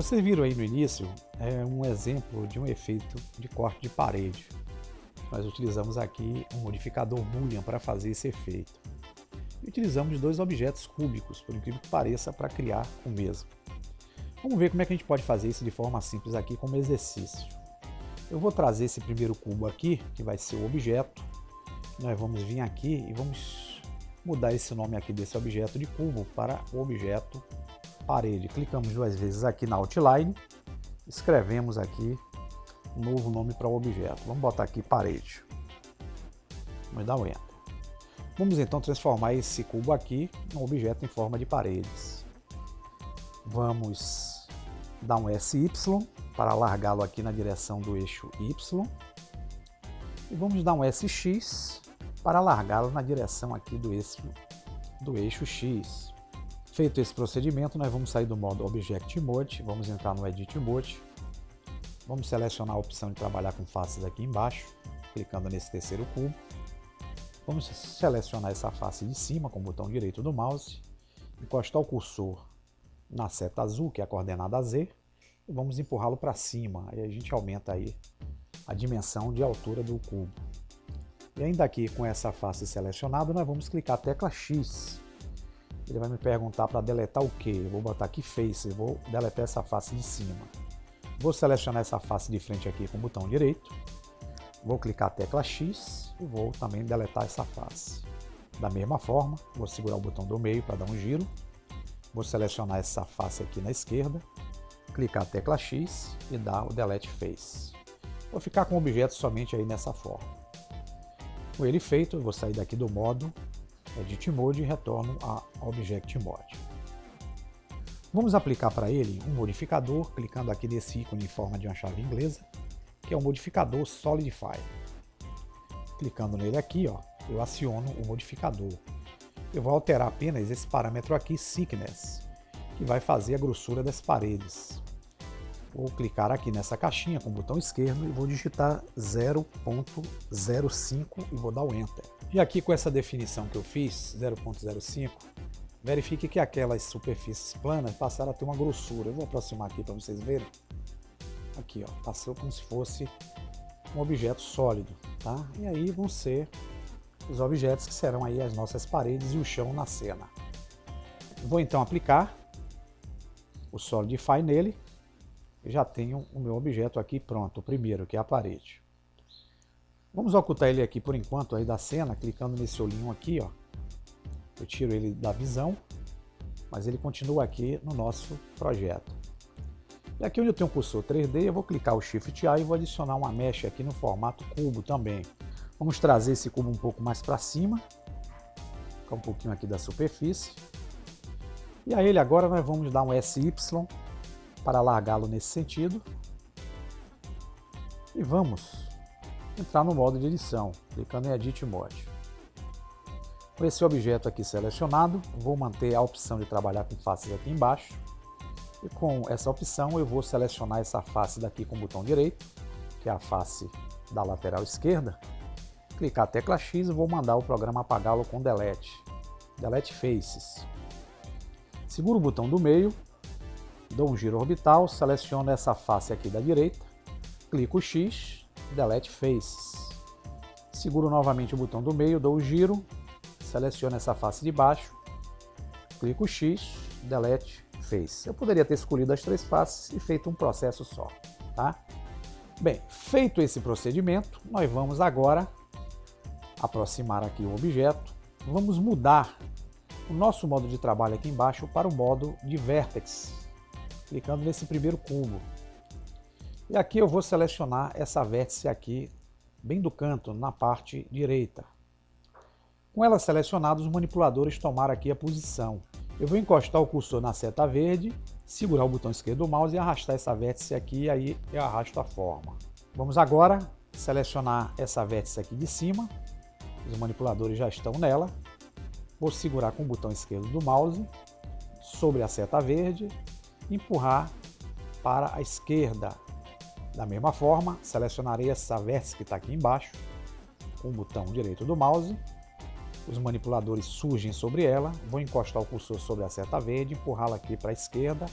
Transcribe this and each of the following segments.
Vocês viram aí no início um exemplo de um efeito de corte de parede. Nós utilizamos aqui um modificador Boolean para fazer esse efeito. E utilizamos dois objetos cúbicos, por incrível que pareça, para criar o mesmo. Vamos ver como é que a gente pode fazer isso de forma simples aqui como exercício. Eu vou trazer esse primeiro cubo aqui, que vai ser o objeto. Nós vamos vir aqui e vamos mudar esse nome aqui desse objeto de cubo para o objeto parede. Clicamos duas vezes aqui na outline, escrevemos aqui um novo nome para o objeto. Vamos botar aqui parede. Vamos dar um Enter. Vamos então transformar esse cubo aqui num objeto em forma de paredes. Vamos dar um SY para alargá-lo aqui na direção do eixo Y. E vamos dar um SX para alargá-lo na direção aqui do eixo X. Feito esse procedimento, nós vamos sair do modo Object Mode, vamos entrar no Edit Mode. Vamos selecionar a opção de trabalhar com faces aqui embaixo, clicando nesse terceiro cubo. Vamos selecionar essa face de cima com o botão direito do mouse, encostar o cursor na seta azul, que é a coordenada Z, e vamos empurrá-lo para cima. Aí a gente aumenta aí a dimensão de altura do cubo. E ainda aqui com essa face selecionada, nós vamos clicar a tecla X. Ele vai me perguntar para deletar o que? Eu vou botar aqui Face, eu vou deletar essa face de cima. Vou selecionar essa face de frente aqui com o botão direito. Vou clicar a tecla X e vou também deletar essa face. Da mesma forma, vou segurar o botão do meio para dar um giro. Vou selecionar essa face aqui na esquerda, clicar a tecla X e dar o Delete Face. Vou ficar com o objeto somente aí nessa forma. Com ele feito, eu vou sair daqui do modo Edit Mode e retorno a Object Mode. Vamos aplicar para ele um modificador, clicando aqui nesse ícone em forma de uma chave inglesa, que é o modificador Solidify. Clicando nele aqui, eu aciono o modificador. Eu vou alterar apenas esse parâmetro aqui, Thickness, que vai fazer a grossura das paredes. Vou clicar aqui nessa caixinha com o botão esquerdo e vou digitar 0.05 e vou dar o Enter. E aqui com essa definição que eu fiz, 0.05, verifique que aquelas superfícies planas passaram a ter uma grossura. Eu vou aproximar aqui para vocês verem. Aqui, passou como se fosse um objeto sólido, tá? E aí vão ser os objetos que serão aí as nossas paredes e o chão na cena. Vou então aplicar o Solidify nele. Eu já tenho o meu objeto aqui pronto, o primeiro, que é a parede. Vamos ocultar ele aqui por enquanto aí da cena, clicando nesse olhinho aqui, Eu tiro ele da visão, mas ele continua aqui no nosso projeto. E aqui onde eu tenho o cursor 3D, eu vou clicar o Shift A e vou adicionar uma mesh aqui no formato cubo também. Vamos trazer esse cubo um pouco mais para cima, ficar um pouquinho aqui da superfície. E a ele agora nós vamos dar um SY para alargá-lo nesse sentido. E vamos entrar no modo de edição, clicando em Edit Mode. Com esse objeto aqui selecionado, vou manter a opção de trabalhar com faces aqui embaixo. E com essa opção eu vou selecionar essa face daqui com o botão direito, que é a face da lateral esquerda. Clicar a tecla X e vou mandar o programa apagá-lo com Delete. Delete Faces. Seguro o botão do meio, dou um giro orbital, seleciono essa face aqui da direita, clico o X, Delete Faces. Seguro novamente o botão do meio, dou o giro, seleciono essa face de baixo, clico o X, Delete Face. Eu poderia ter escolhido as três faces e feito um processo só, tá? Bem, feito esse procedimento, nós vamos agora aproximar aqui o objeto. Vamos mudar o nosso modo de trabalho aqui embaixo para o modo de Vertex, clicando nesse primeiro cubo. E aqui eu vou selecionar essa vértice aqui, bem do canto, na parte direita. Com ela selecionada, os manipuladores tomaram aqui a posição. Eu vou encostar o cursor na seta verde, segurar o botão esquerdo do mouse e arrastar essa vértice aqui, e aí eu arrasto a forma. Vamos agora selecionar essa vértice aqui de cima. Os manipuladores já estão nela. Vou segurar com o botão esquerdo do mouse sobre a seta verde, empurrar para a esquerda. Da mesma forma, selecionarei essa vértice que está aqui embaixo com o botão direito do mouse. Os manipuladores surgem sobre ela, vou encostar o cursor sobre a seta verde, empurrá-la aqui para a esquerda,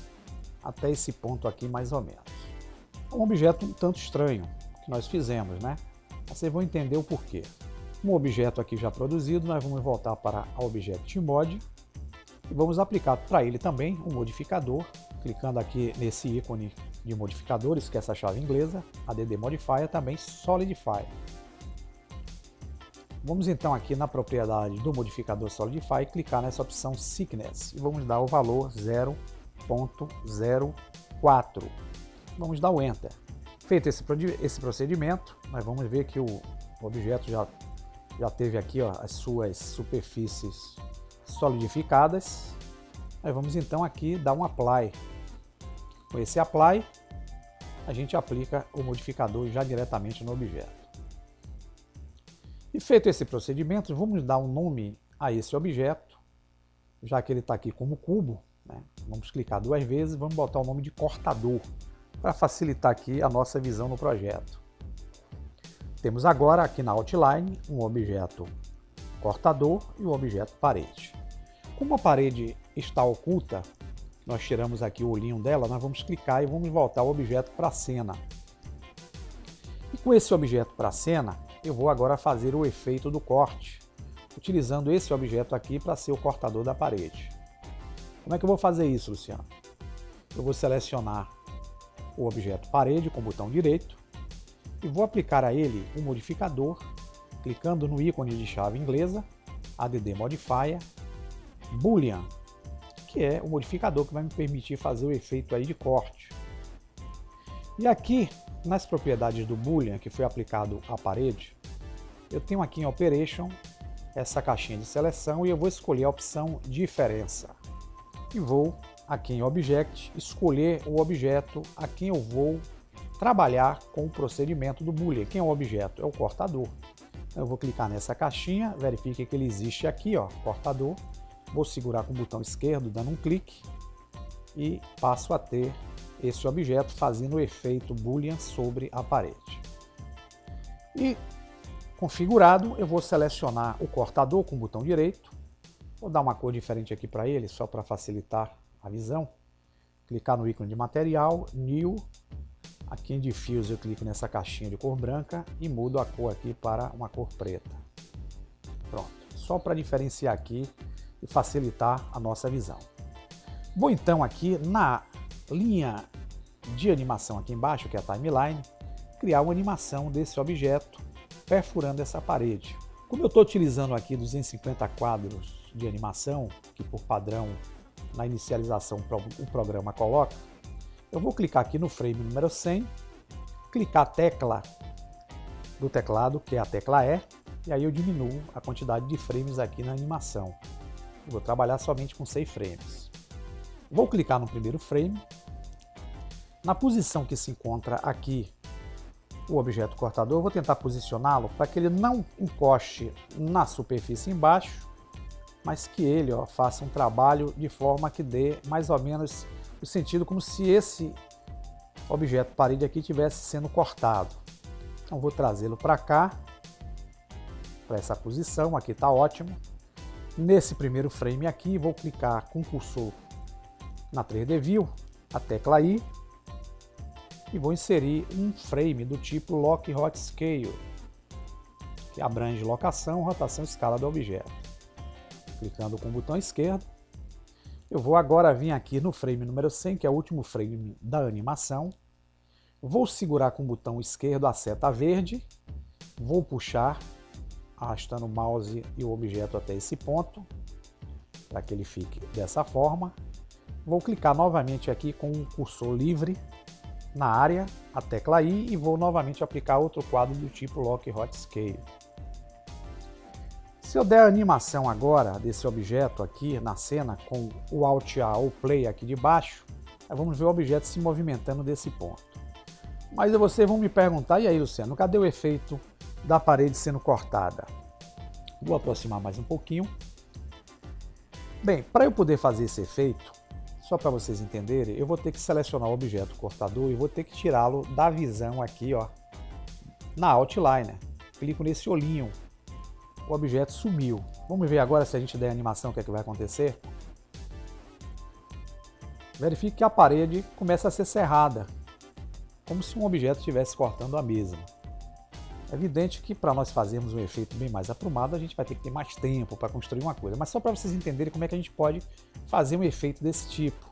até esse ponto aqui mais ou menos. É um objeto um tanto estranho que nós fizemos, né? Vocês vão entender o porquê. Um objeto aqui já produzido, nós vamos voltar para a Object-Mod e vamos aplicar para ele também um modificador, clicando aqui nesse ícone de modificadores, que é essa chave inglesa, add modifier, também solidify. Vamos então aqui na propriedade do modificador solidify, clicar nessa opção thickness e vamos dar o valor 0.04. Vamos dar o Enter. Feito esse procedimento, nós vamos ver que o objeto já teve aqui, ó, as suas superfícies solidificadas. Nós vamos então aqui dar um Apply. Com esse Apply, a gente aplica o modificador já diretamente no objeto. E feito esse procedimento, vamos dar um nome a esse objeto, já que ele está aqui como cubo, né? Vamos clicar 2 vezes e vamos botar o nome de cortador, para facilitar aqui a nossa visão no projeto. Temos agora aqui na Outline um objeto cortador e o objeto parede. Como a parede está oculta, nós tiramos aqui o olhinho dela, nós vamos clicar e vamos voltar o objeto para a cena. E com esse objeto para a cena, eu vou agora fazer o efeito do corte, utilizando esse objeto aqui para ser o cortador da parede. Como é que eu vou fazer isso, Luciano? Eu vou selecionar o objeto parede com o botão direito e vou aplicar a ele um modificador, clicando no ícone de chave inglesa, add modifier, boolean, que é o modificador que vai me permitir fazer o efeito aí de corte. E aqui, nas propriedades do boolean que foi aplicado à parede, eu tenho aqui em Operation essa caixinha de seleção e eu vou escolher a opção diferença. E vou aqui em Object escolher o objeto a quem eu vou trabalhar com o procedimento do boolean. Quem é o objeto? É o cortador. Então, eu vou clicar nessa caixinha, verifique que ele existe aqui, ó, cortador. Vou segurar com o botão esquerdo, dando um clique e passo a ter esse objeto fazendo o efeito boolean sobre a parede. E configurado, eu vou selecionar o cortador com o botão direito. Vou dar uma cor diferente aqui para ele, só para facilitar a visão. Clicar no ícone de material, New. Aqui em Diffuse eu clico nessa caixinha de cor branca e mudo a cor aqui para uma cor preta. Pronto, só para diferenciar aqui e facilitar a nossa visão. Vou então aqui na linha de animação aqui embaixo, que é a Timeline, criar uma animação desse objeto perfurando essa parede. Como eu estou utilizando aqui 250 quadros de animação, que por padrão na inicialização o programa coloca, eu vou clicar aqui no frame número 100, clicar a tecla do teclado, que é a tecla E, e aí eu diminuo a quantidade de frames aqui na animação. Eu vou trabalhar somente com 6 frames. Vou clicar no primeiro frame. Na posição que se encontra aqui o objeto cortador, eu vou tentar posicioná-lo para que ele não encoste na superfície embaixo, mas que ele, ó, faça um trabalho de forma que dê mais ou menos o sentido como se esse objeto parede aqui estivesse sendo cortado. Então vou trazê-lo para cá, para essa posição, aqui está ótimo. Nesse primeiro frame aqui, vou clicar com o cursor na 3D View, a tecla I, e vou inserir um frame do tipo Lock Rot Scale, que abrange locação, rotação e escala do objeto. Clicando com o botão esquerdo, eu vou agora vir aqui no frame número 100, que é o último frame da animação. Vou segurar com o botão esquerdo a seta verde, vou puxar, arrastando o mouse e o objeto até esse ponto, para que ele fique dessa forma. Vou clicar novamente aqui com o cursor livre na área, a tecla I, e vou novamente aplicar outro quadro do tipo Lock Rot Scale. Se eu der a animação agora desse objeto aqui na cena com o Alt A ou Play aqui de baixo, vamos ver o objeto se movimentando desse ponto. Mas vocês vão me perguntar, e aí, Luciano, cadê o efeito da parede sendo cortada? Vou aproximar mais um pouquinho. Bem, para eu poder fazer esse efeito, só para vocês entenderem, eu vou ter que selecionar o objeto cortador e vou ter que tirá-lo da visão aqui, ó, na Outliner. Clico nesse olhinho. O objeto sumiu. Vamos ver agora se a gente der a animação o que é que vai acontecer. verifique que a parede começa a ser cerrada, como se um objeto estivesse cortando a mesma. É evidente que para nós fazermos um efeito bem mais aprumado, a gente vai ter que ter mais tempo para construir uma coisa, mas só para vocês entenderem como é que a gente pode fazer um efeito desse tipo.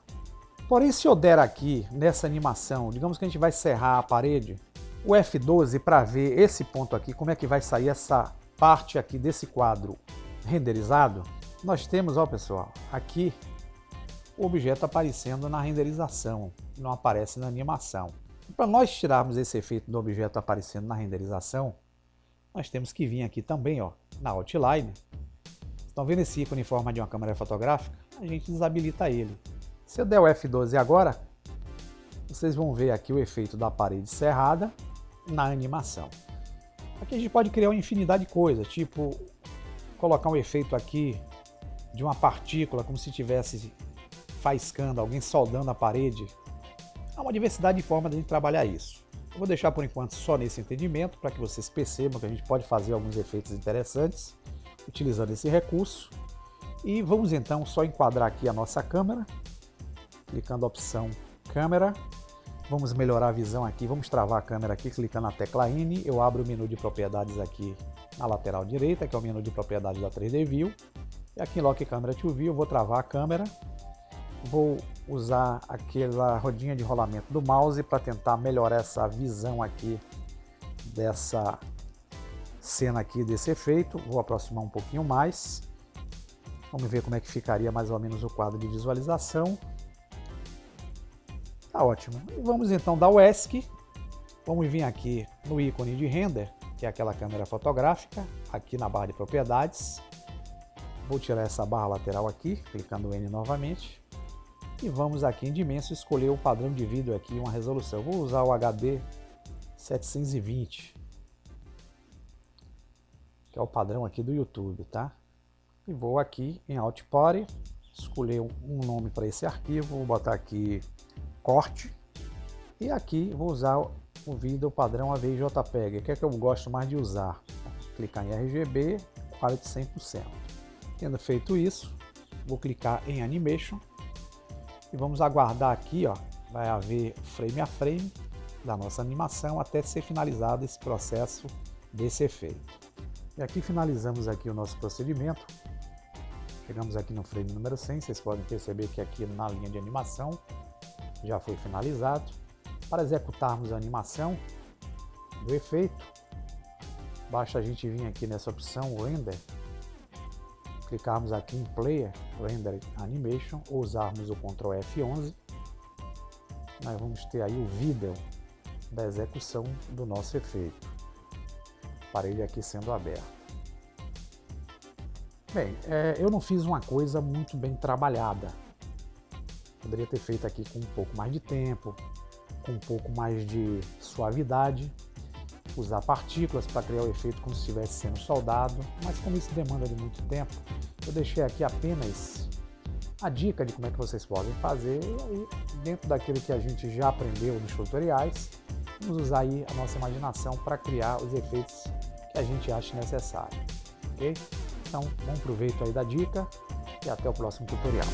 Porém, se eu der aqui, nessa animação, digamos que a gente vai serrar a parede, o F12 para ver esse ponto aqui, como é que vai sair essa parte aqui desse quadro renderizado, nós temos, ó pessoal, aqui o objeto aparecendo na renderização, não aparece na animação. Para nós tirarmos esse efeito do objeto aparecendo na renderização, nós temos que vir aqui também, ó, na Outline. Estão vendo esse ícone em forma de uma câmera fotográfica? A gente desabilita ele. Se eu der o F12 agora, vocês vão ver aqui o efeito da parede cerrada na animação. Aqui a gente pode criar uma infinidade de coisas, tipo colocar um efeito aqui de uma partícula, como se estivesse faiscando, alguém soldando a parede. Há uma diversidade de formas de a gente trabalhar isso. Eu vou deixar por enquanto só nesse entendimento, para que vocês percebam que a gente pode fazer alguns efeitos interessantes utilizando esse recurso. E vamos então só enquadrar aqui a nossa câmera, clicando na opção câmera. Vamos melhorar a visão aqui, vamos travar a câmera aqui, clicando na tecla N. Eu abro o menu de propriedades aqui na lateral direita, que é o menu de propriedades da 3D View. E aqui em Lock Camera to View eu vou travar a câmera. Vou usar aquela rodinha de rolamento do mouse para tentar melhorar essa visão aqui dessa cena aqui, desse efeito. Vou aproximar um pouquinho mais. Vamos ver como é que ficaria mais ou menos o quadro de visualização. Tá ótimo. E vamos então dar o ESC. Vamos vir aqui no ícone de render, que é aquela câmera fotográfica, aqui na barra de propriedades. Vou tirar essa barra lateral aqui, clicando N novamente. E vamos aqui em Dimension escolher o padrão de vídeo aqui, uma resolução. Vou usar o HD 720, que é o padrão aqui do YouTube, tá? E vou aqui em Output, escolher um nome para esse arquivo, vou botar aqui corte. E aqui vou usar o vídeo padrão AVI JPEG, que é que eu gosto mais de usar. Clicar em RGB, quality 100%. Tendo feito isso, vou clicar em Animation. E vamos aguardar aqui, ó, vai haver frame a frame da nossa animação até ser finalizado esse processo desse efeito. E aqui finalizamos aqui o nosso procedimento. Chegamos aqui no frame número 100, vocês podem perceber que aqui na linha de animação já foi finalizado. Para executarmos a animação do efeito, basta a gente vir aqui nessa opção Render, clicarmos aqui em Player, Render Animation, ou usarmos o Ctrl F11, nós vamos ter aí o vídeo da execução do nosso efeito. Parede aqui sendo aberta. Bem, eu não fiz uma coisa muito bem trabalhada. Poderia ter feito aqui com um pouco mais de tempo, com um pouco mais de suavidade, usar partículas para criar o efeito como se estivesse sendo soldado, mas como isso demanda de muito tempo, eu deixei aqui apenas a dica de como é que vocês podem fazer, e aí, dentro daquilo que a gente já aprendeu nos tutoriais, vamos usar aí a nossa imaginação para criar os efeitos que a gente acha necessário, ok? Então, bom proveito aí da dica e até o próximo tutorial.